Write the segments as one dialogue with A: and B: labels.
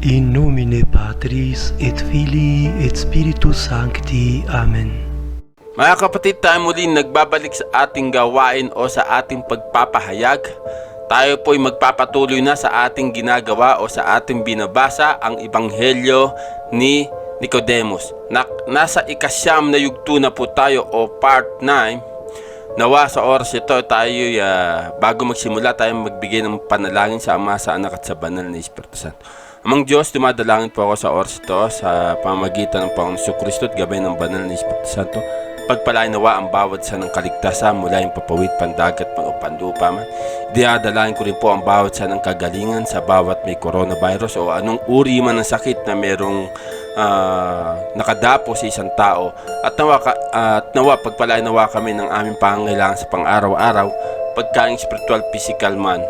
A: In nomine Patris et Filii et Spiritus Sancti. Amen.
B: Mga kapatid, tayo muli nagbabalik sa ating gawain o sa ating pagpapahayag. Tayo po'y magpapatuloy na sa ating ginagawa o sa ating binabasa ang Ebanghelyo ni Nicodemus. Nasa ikasyam na yugto na po tayo o part 9. Nawa sa oras ito tayo bago magsimula tayo magbigay ng panalangin sa Ama, sa Anak at sa Banal na Espiritu Santo. Amang Diyos, dumadalangin po ako sa oras ito sa pamamagitan ng Panginoong Kristo at gabay ng Banal na Espiritu Santo. Pagpalain nawa ang bawat sa ng kaligtasan mula yung papawid, pandagat, panlupa man. Diadalangin ko rin po ang bawat sa ng kagalingan sa bawat may coronavirus o anong uri man ng sakit na merong nakadapo sa isang tao. At nawa pagpalain nawa kami ng aming pangangailangan sa pang-araw-araw, pagkain spiritual, physical man.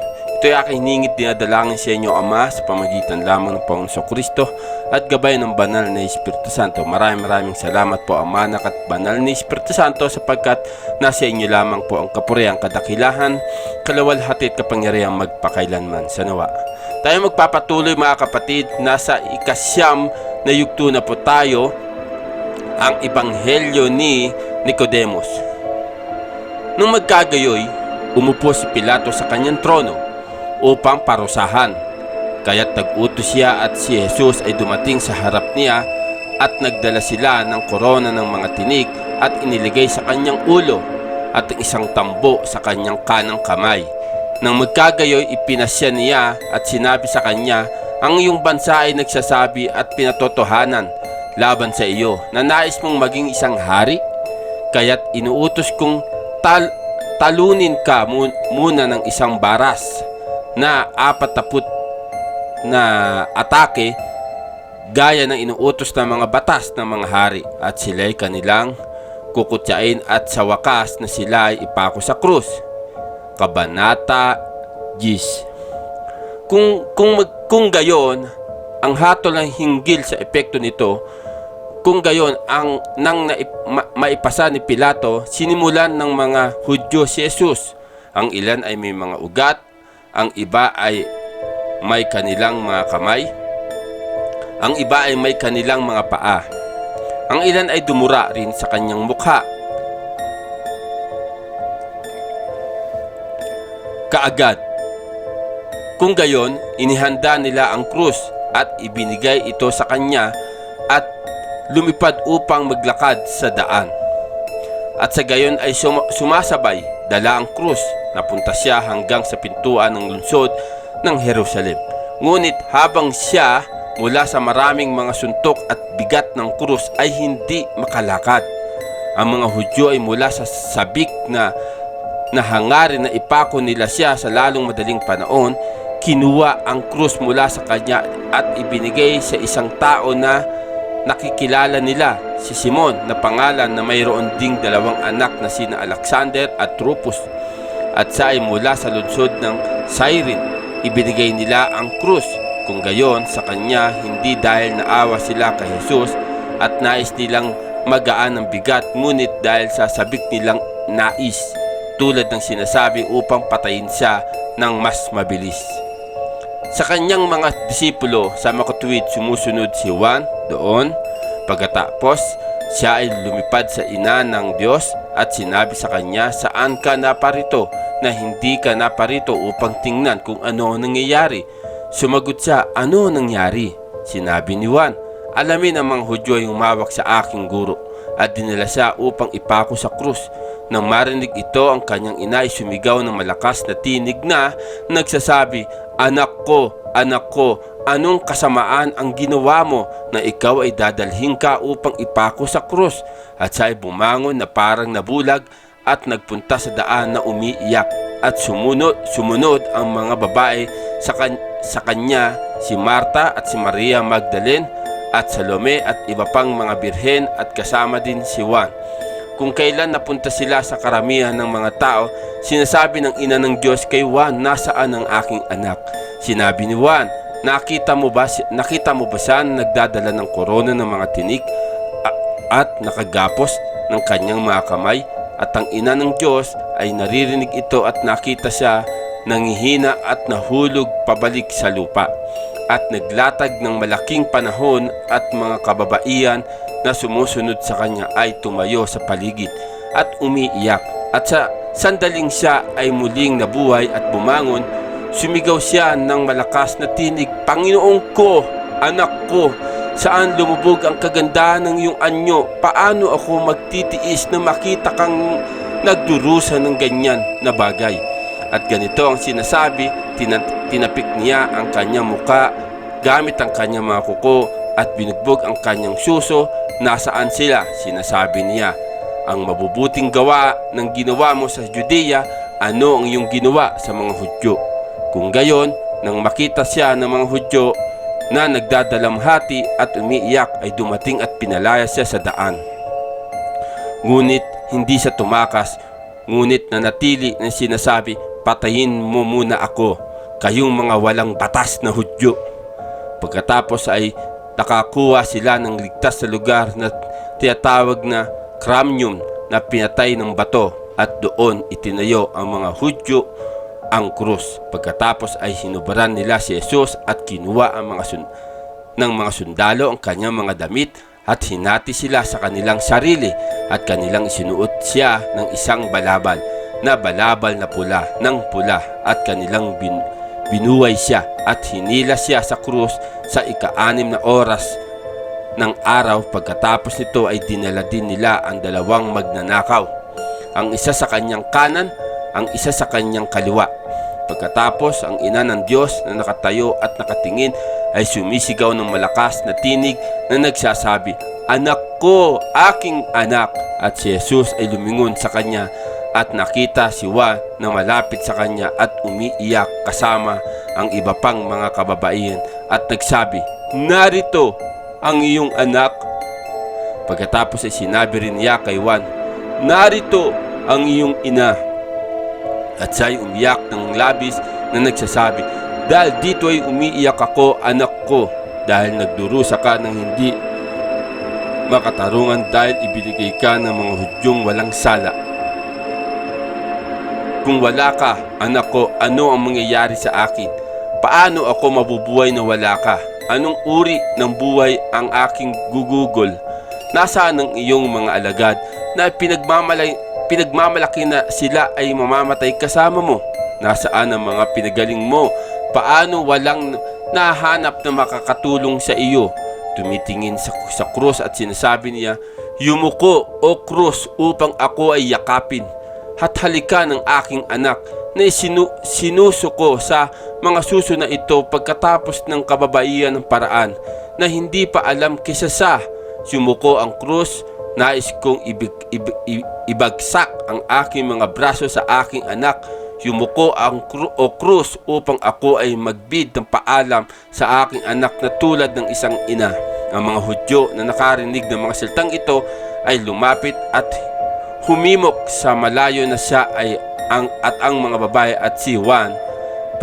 B: Ito ay aking hiningit, dinadalangin sa inyo, Ama, sa pamagitan lamang ng Panginoong Kristo at gabay ng Banal na Espiritu Santo. Maraming salamat po, Ama, Anak at Banal na Espiritu Santo, sapagkat nasa inyo lamang po ang kapurihan, kadakilahan, kalawalhati at kapangyarihan magpakailanman. Sa nawa tayo magpapatuloy, mga kapatid. Nasa ikasyam na yugto na po tayo, ang Ebanghelyo ni Nicodemus. Nung magkagayoy, umupo si Pilato sa kanyang trono upang parusahan. Kaya't nag-utos siya at si Jesus ay dumating sa harap niya at nagdala sila ng korona ng mga tinik at iniligay sa kanyang ulo at isang tambo sa kanyang kanang kamay. Nang magkagayoy, ipinasya niya at sinabi sa kanya, ang iyong bansa ay nagsasabi at pinatotohanan laban sa iyo na nais mong maging isang hari. Kaya't inuutos kong talunin ka muna ng isang baras na 40 na atake gaya ng inuutos ng mga batas ng mga hari, at sila'y kanilang kukutyain at sa wakas na sila ay ipako sa krus. Kabanata 10. Kung gayon, ang hatol ng hinggil sa epekto nito, kung gayon ang maipasa ni Pilato, sinimulan ng mga Hudyo si Jesus. Ang ilan ay may mga ugat, ang iba ay may kanilang mga kamay, ang iba ay may kanilang mga paa. Ang ilan ay dumura rin sa kanyang mukha. Kaagad, kung gayon, inihanda nila ang krus at ibinigay ito sa kanya at lumipad upang maglakad sa daan. At sa gayon ay sumasabay, dala ang krus. Napunta siya hanggang sa pintuan ng lungsod ng Jerusalem. Ngunit habang siya mula sa maraming mga suntok at bigat ng krus ay hindi makalakad, ang mga Hudyo ay mula sa sabik na hangarin na ipako nila siya sa lalong madaling panahon, kinuha ang krus mula sa kanya at ibinigay sa isang tao na nakikilala nila, si Simon na pangalan, na mayroon ding 2 anak na sina Alexander at Rufus. At siya ay mula sa lungsod ng Cyrene. Ibinigay nila ang krus. Kung gayon, sa kanya, hindi dahil naawa sila kay Jesus at nais nilang magaan ang bigat, ngunit dahil sa sabik nilang nais, tulad ng sinasabi, upang patayin siya ng mas mabilis. Sa kanyang mga disipulo sa makatuwid sumusunod si Juan doon. Pagkatapos, siya ay lumipad sa ina ng Diyos at sinabi sa kanya, saan ka naparito na hindi ka naparito upang tingnan kung ano nangyayari? Sumagot siya, ano nangyari? Sinabi ni Juan, alamin ang mga Hudyo ay humawak sa aking guro, at dinala siya upang ipako sa krus. Nang marinig ito, ang kanyang ina ay sumigaw ng malakas na tinig na nagsasabi, anak ko, anong kasamaan ang ginawa mo na ikaw ay dadalhin ka upang ipako sa krus? At siya ay bumangon na parang nabulag at nagpunta sa daan na umiiyak. At sumunod ang mga babae sa kanya, si Marta at si Maria Magdalene at Salome at iba pang mga birhen, at kasama din si Juan. Kung kailan napunta sila sa karamihan ng mga tao, sinasabi ng ina ng Diyos kay Juan, nasaan ang aking anak? Sinabi ni Juan, nakita mo ba siya na nagdadala ng korona ng mga tinik at nakagapos ng kanyang mga kamay? At ang ina ng Diyos ay naririnig ito at nakita siya nangihina at nahulog pabalik sa lupa. At naglatag ng malaking panahon at mga kababaihan na sumusunod sa kanya ay tumayo sa paligid at umiiyak. At sa sandaling siya ay muling nabuhay at bumangon, sumigaw siya ng malakas na tinig, "Panginoon ko, anak ko, saan lumubog ang kagandahan ng iyong anyo? Paano ako magtitiis na makita kang nagdurusa ng ganyan na bagay?" At ganito ang sinasabi, tinapik niya ang kanyang muka gamit ang kanyang mga kuko at binugbog ang kanyang suso. "Nasaan sila?" sinasabi niya. "Ang mabubuting gawa ng ginawa mo sa Judea, ano ang iyong ginawa sa mga Hudyo?" Kung gayon, nang makita siya ng mga Hudyo na nagdadalamhati at umiiyak, ay dumating at pinalaya siya sa daan. Ngunit hindi siya tumakas, ngunit nanatili na sinasabi, "Patayin mo muna ako, kayong mga walang batas na Hudyo." Pagkatapos ay nakakuha sila ng ligtas sa lugar na tinatawag na Kramnium na pinatay ng bato, at doon itinayo ang mga Hudyo ang krus. Pagkatapos ay hinubaran nila si Jesus at kinuha ang ng mga sundalo ang kanyang mga damit at hinati sila sa kanilang sarili, at kanilang isinuot siya ng isang balabal na pula at kanilang binuway siya at hinila siya sa krus sa ika-6 na oras ng araw. Pagkatapos nito ay dinala din nila ang dalawang magnanakaw, ang isa sa kanyang kanan, ang isa sa kanyang kaliwa. Pagkatapos, ang ina ng Diyos na nakatayo at nakatingin ay sumisigaw ng malakas na tinig na nagsasabi, "Anak ko, aking anak!" At si Jesus ay lumingon sa kanya at nakita si Juan na malapit sa kanya at umiiyak kasama ang iba pang mga kababaihan at nagsabi, "Narito ang iyong anak." Pagkatapos ay sinabi rin niya kay Juan, "Narito ang iyong ina." At siya ay umiyak ng labis na nagsasabi, "Dahil dito ay umiiyak ako, anak ko, dahil nagdurusa ka ng hindi makatarungan dahil ibinigay ka ng mga Hudyong walang sala. Kung wala ka, anak ko, ano ang mangyayari sa akin? Paano ako mabubuhay na wala ka? Anong uri ng buhay ang aking gugugol? Nasaan ang iyong mga alagad na pinagmamalaki na sila ay mamamatay kasama mo? Nasaan ang mga pinagaling mo? Paano walang nahanap na makakatulong sa iyo?" Tumitingin sa krus at sinasabi niya, "Yumuko, o krus, upang ako ay yakapin. At halika ng aking anak na sinusuko sa mga suso na ito." Pagkatapos ng kababaihan ng paraan na hindi pa alam kaysa sa sumuko ang krus, nais kong ibagsak ang aking mga braso sa aking anak. Yumuko ang krus upang ako ay magbid ng paalam sa aking anak na tulad ng isang ina. Ang mga Hudyo na nakarinig ng mga salitang ito ay lumapit at humimok sa malayo na siya at ang mga babae at si Juan.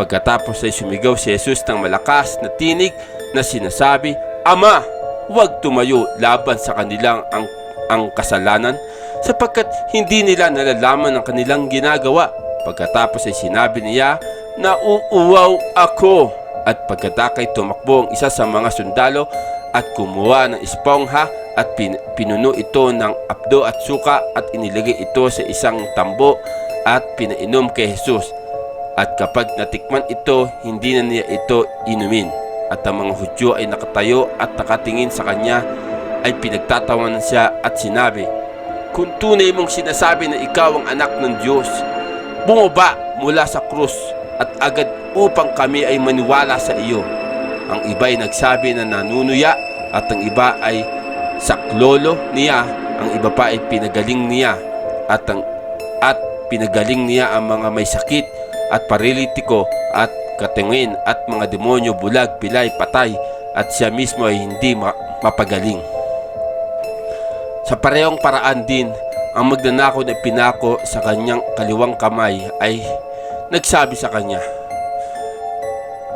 B: Pagkatapos ay sumigaw si Jesus ng malakas na tinig na sinasabi, "Ama, huwag tumayo laban sa kanilang ang kasalanan, sapagkat hindi nila nalalaman ang kanilang ginagawa." Pagkatapos ay sinabi niya, "Nauuwaw ako." At pagkatakay tumakbo ang isa sa mga sundalo at kumuha ng espongha at pinuno ito ng apdo at suka at inilagay ito sa isang tambo at pinainom kay Jesus. At kapag natikman ito, hindi na niya ito inumin. At ang mga Hudyo ay nakatayo at nakatingin sa kanya, ay pinagtatawanan siya at sinabi, "Kung tunay mong sinasabi na ikaw ang anak ng Diyos, bumaba mula sa krus at agad upang kami ay maniwala sa iyo." Ang iba ay nagsabi na nanunuya at ang iba ay saklolo niya, ang iba pa ay pinagaling niya at pinagaling niya ang mga may sakit at paralitiko at katingin at mga demonyo, bulag, pilay, patay, at siya mismo ay hindi mapagaling. Sa parehong paraan din, ang magnanakaw na pinako sa kanyang kaliwang kamay ay nagsabi sa kanya,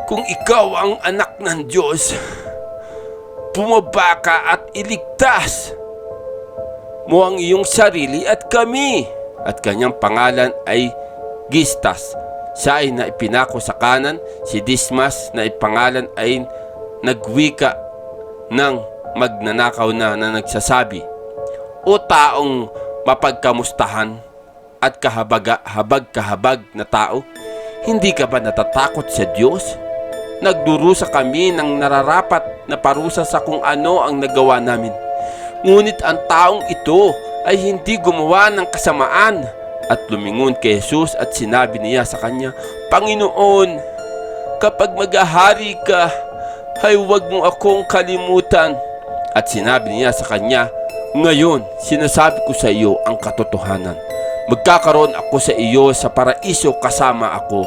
B: "Kung ikaw ang anak ng Diyos, bumaba ka at iligtas mo ang iyong sarili at kami." At kanyang pangalan ay Gistas Siya ay naipinako sa kanan. Si Dismas na ipangalan ay nagwika ng magnanakaw na nagsasabi, "O taong mapagkamustahan at kahabag-kahabag na tao, hindi ka ba natatakot sa Diyos? Nagdurusa kami ng nararapat na parusa sa kung ano ang nagawa namin. Ngunit ang taong ito ay hindi gumawa ng kasamaan." At lumingon kay Jesus at sinabi niya sa kanya, "Panginoon, kapag maghahari ka, ay huwag mo akong kalimutan." At sinabi niya sa kanya, "Ngayon, sinasabi ko sa iyo ang katotohanan. Magkakaroon ako sa iyo sa paraiso kasama ako."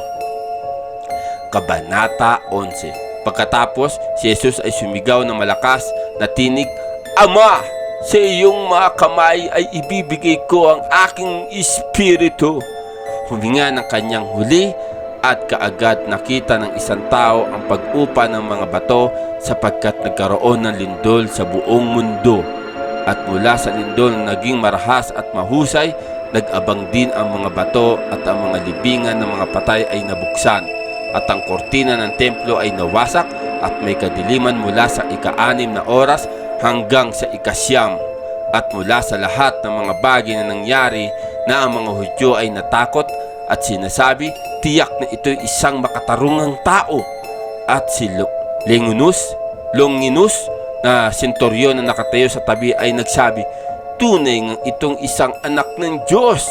B: Kabanata 11. Pagkatapos, si Jesus ay sumigaw ng malakas na tinig, "Ama, sa iyong mga kamay ay ibibigay ko ang aking espiritu." Huminga ng kanyang huli at kaagad nakita ng isang tao ang pag-upa ng mga bato sapagkat nagkaroon ng lindol sa buong mundo. At mula sa lindol na naging marahas at mahusay, nag-abang din ang mga bato at ang mga libingan ng mga patay ay nabuksan. At ang kortina ng templo ay nawasak at may kadiliman mula sa ika-6 na oras hanggang sa ika-9. At mula sa lahat ng mga bagay na nangyari na ang mga Hudyo ay natakot at sinasabi, "Tiyak na ito'y isang makatarungang tao." At si Longinus na senturyon na nakatayo sa tabi ay nagsabi, "Tunay nga itong isang anak ng Diyos."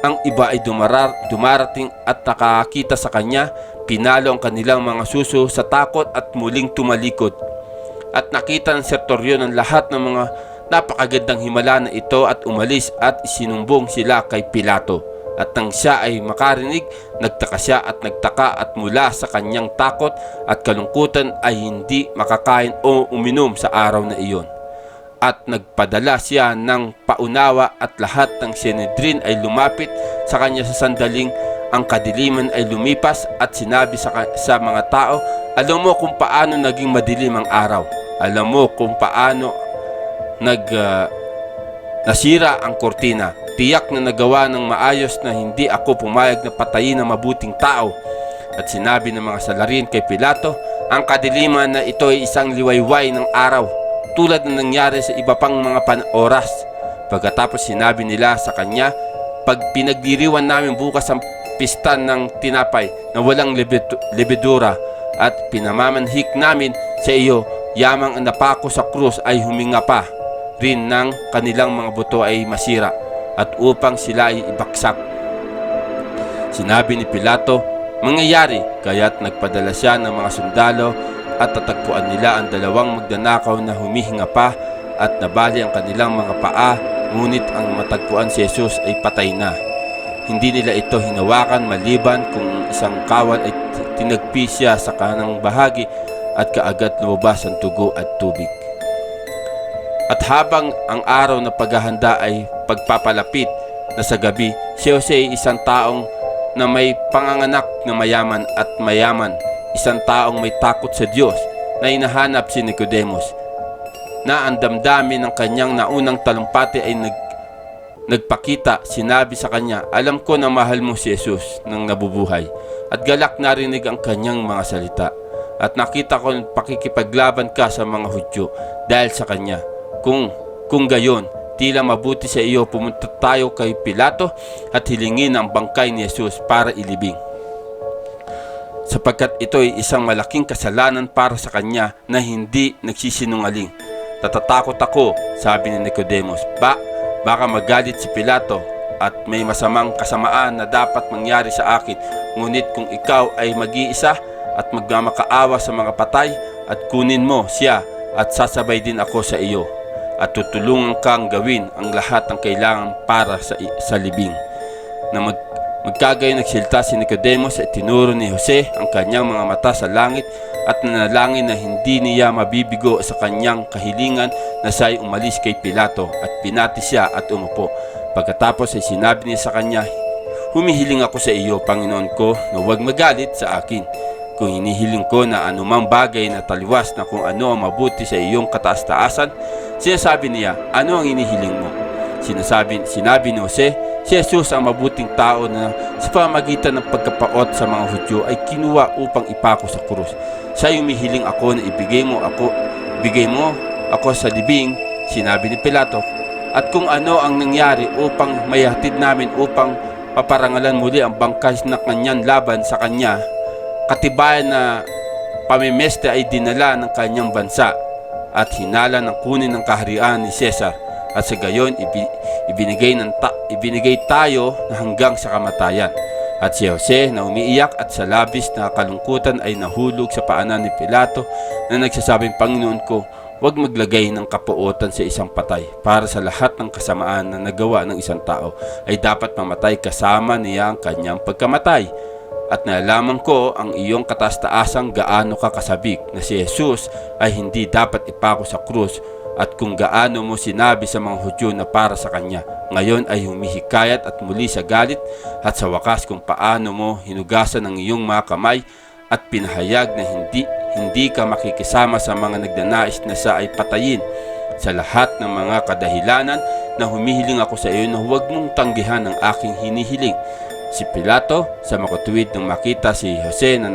B: Ang iba ay dumarating at nakakita sa kanya, pinalo ang kanilang mga suso sa takot at muling tumalikod. At nakita ng senturyon ang lahat ng mga napakagandang himala na ito at umalis at isinumbong sila kay Pilato. At nang siya ay makarinig, nagtaka siya at nagtaka at mula sa kanyang takot at kalungkutan ay hindi makakain o uminom sa araw na iyon. At nagpadala siya ng paunawa at lahat ng Sanhedrin ay lumapit sa kanya sa sandaling ang kadiliman ay lumipas at sinabi sa mga tao, "Alam mo kung paano naging madilim ang araw. Alam mo kung paano nasira ang kortina. Tiyak na nagawa ng maayos na hindi ako pumayag na patayin ng mabuting tao." At sinabi ng mga salarin kay Pilato, "Ang kadiliman na ito ay isang liwayway ng araw, tulad na nangyari sa iba pang mga oras." Pagkatapos sinabi nila sa kanya, "Pag pinagdiriwan namin bukas ang pista ng tinapay na walang lebedura at pinamamanhik namin sa iyo, yamang ang napako sa krus ay huminga pa rin ng kanilang mga buto ay masira at upang sila ay ibaksak." Sinabi ni Pilato, "Mangyayari," kaya't nagpadala siya ng mga sundalo at tatagpuan nila ang dalawang magnanakaw na humihinga pa at nabali ang kanilang mga paa, ngunit ang matagpuan si Jesus ay patay na. Hindi nila ito hinawakan maliban kung isang kawal ay tinagpi siya sa kanang bahagi at kaagad lumabas ang dugo at tubig. At habang ang araw na paghahanda ay pagpapalapit na sa gabi, si Jose ay isang taong na may panganganak na mayaman, isang taong may takot sa Diyos na hinahanap si Nicodemus, na ang damdamin ng kanyang naunang talumpati ay nagpakita. Sinabi sa kanya, "Alam ko na mahal mo si Jesus nang nabubuhay." At galak narinig ang kanyang mga salita. At nakita ko pakikipaglaban ka sa mga Hudyo dahil sa kanya. Kung gayon, tila mabuti sa iyo pumunta tayo kay Pilato at hilingin ang bangkay ni Jesus para ilibing. Sapagkat ito ay isang malaking kasalanan para sa kanya na hindi nagsisinungaling. "Natatakot ako," sabi ni Nicodemus. Baka magalit si Pilato at may masamang kasamaan na dapat mangyari sa akin. Ngunit kung ikaw ay mag-iisa at magmamakaawa sa mga patay, at kunin mo siya at sasabay din ako sa iyo. At tutulungan kang gawin ang lahat ng kailangan para sa libing." Na magkagayon nagsilta si Nicodemus at tinuro ni Jose ang kanyang mga mata sa langit at nanalangin na hindi niya mabibigo sa kanyang kahilingan na siya'y umalis kay Pilato, at pinati siya at umupo. Pagkatapos ay sinabi niya sa kanya, "Humihiling ako sa iyo, Panginoon ko, na huwag magalit sa akin. Kung hinihiling ko na anumang bagay na taliwas na kung ano ang mabuti sa iyong kataas-taasan." Sinasabi niya, "Ano ang hinihiling mo?" Sinabi ni Jose, Si Jesus ang mabuting tao na sa pamamagitan ng pagkapaot sa mga Hudyo ay kinuha upang ipako sa krus. Siya humihiling ako na ibigay mo ako sa libing, sinabi ni Pilato, at kung ano ang nangyari upang mayahatid namin upang paparangalan muli ang bangkay na kanyang laban sa kanya, katibayan na pamimeste ay dinala ng kanyang bansa at hinala ng kunin ng kaharian ni Cesar, at sa gayon ibinigay tayo na hanggang sa kamatayan. At si Jose na umiiyak at sa labis na kalungkutan ay nahulog sa paanan ni Pilato na nagsasabing, Panginoon ko, huwag maglagay ng kapuotan sa isang patay. Para sa lahat ng kasamaan na nagawa ng isang tao ay dapat mamatay kasama niya ang kanyang pagkamatay. At nalaman ko ang iyong kataas-taasang gaano ka kasabik na si Jesus ay hindi dapat ipako sa krus, at kung gaano mo sinabi sa mga Hudyo na para sa kanya. Ngayon ay humihikayat at muli sa galit, at sa wakas kung paano mo hinugasan ang iyong mga kamay at pinahayag na hindi ka makikisama sa mga nagnanais na siya ay patayin. Sa lahat ng mga kadahilanan na humihiling ako sa iyo na huwag mong tanggihan ang aking hinihiling. Si Pilato sa makatuwid nang makita si Jose na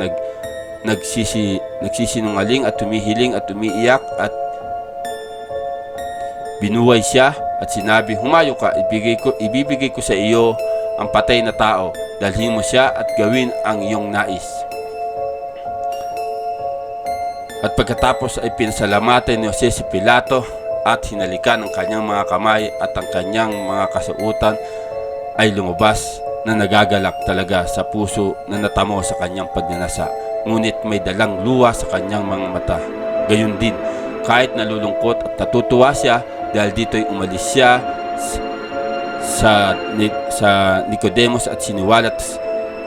B: nagsisinungaling at humihiling at umiiyak, at binuhay siya at sinabi, humayo ka, ibibigay ko sa iyo ang patay na tao, dalhin mo siya at gawin ang iyong nais. At pagkatapos ay pinasalamatan ni Jose si Pilato at hinalikan ang kanyang mga kamay, at ang kanyang mga kasuotan ay lumabas na nagagalak talaga sa puso na natamo sa kanyang pagnanasa. Ngunit may dalang luha sa kanyang mga mata. Gayon din, kahit nalulungkot at natutuwa siya, dahil dito'y umalis siya sa Nicodemus at siniwalat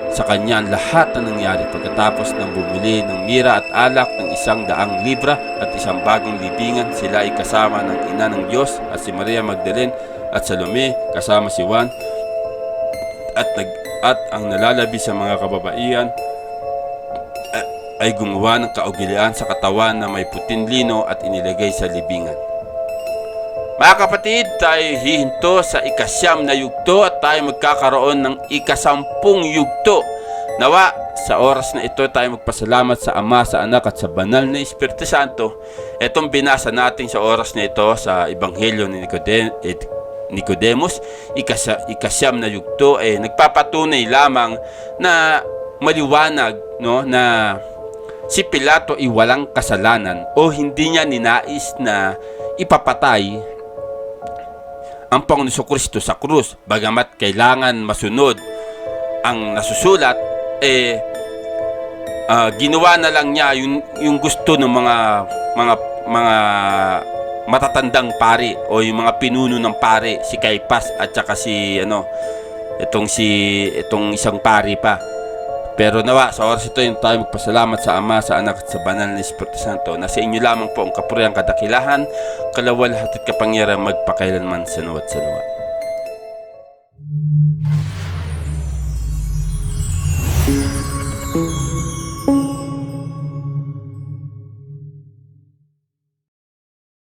B: sa kanya ang lahat na nangyari. Pagkatapos ng bumili ng mira at alak ng 100 libra at isang bagong libingan, sila ay kasama ng ina ng Diyos at si Maria Magdalene at Salome, kasama si Juan at ang nalalabi sa mga kababaihan ay gumawa ng kaugilian sa katawan na may puting lino at inilagay sa libingan. Mga kapatid, tayo hihinto sa 9 na yugto at tayo magkakaroon ng 10 yugto. Nawa, sa oras na ito tayo magpasalamat sa Ama, sa Anak at sa Banal na Espiritu Santo. Itong binasa natin sa oras na ito sa Ebanghelyo ni Nicodemus, 9 na yugto, nagpapatunay lamang na maliwanag, no, na si Pilato ay walang kasalanan o hindi niya ninais na ipapatay ang Panginoon Kristo sa krus. Bagamat kailangan masunod ang nasusulat, ginawa na lang niya yung gusto ng mga matatandang pari o yung mga pinuno ng pari, si Caiphas at saka itong isang pari pa. Pero nawa, sa oras ito yung tayo magpasalamat sa Ama, sa Anak at sa Banal na Espiritu Santo, na sa inyo lamang po ang kapurihan, kadakilahan, kalawalhati at kapangyarihan magpakailanman sa nuwa't sa nuwa.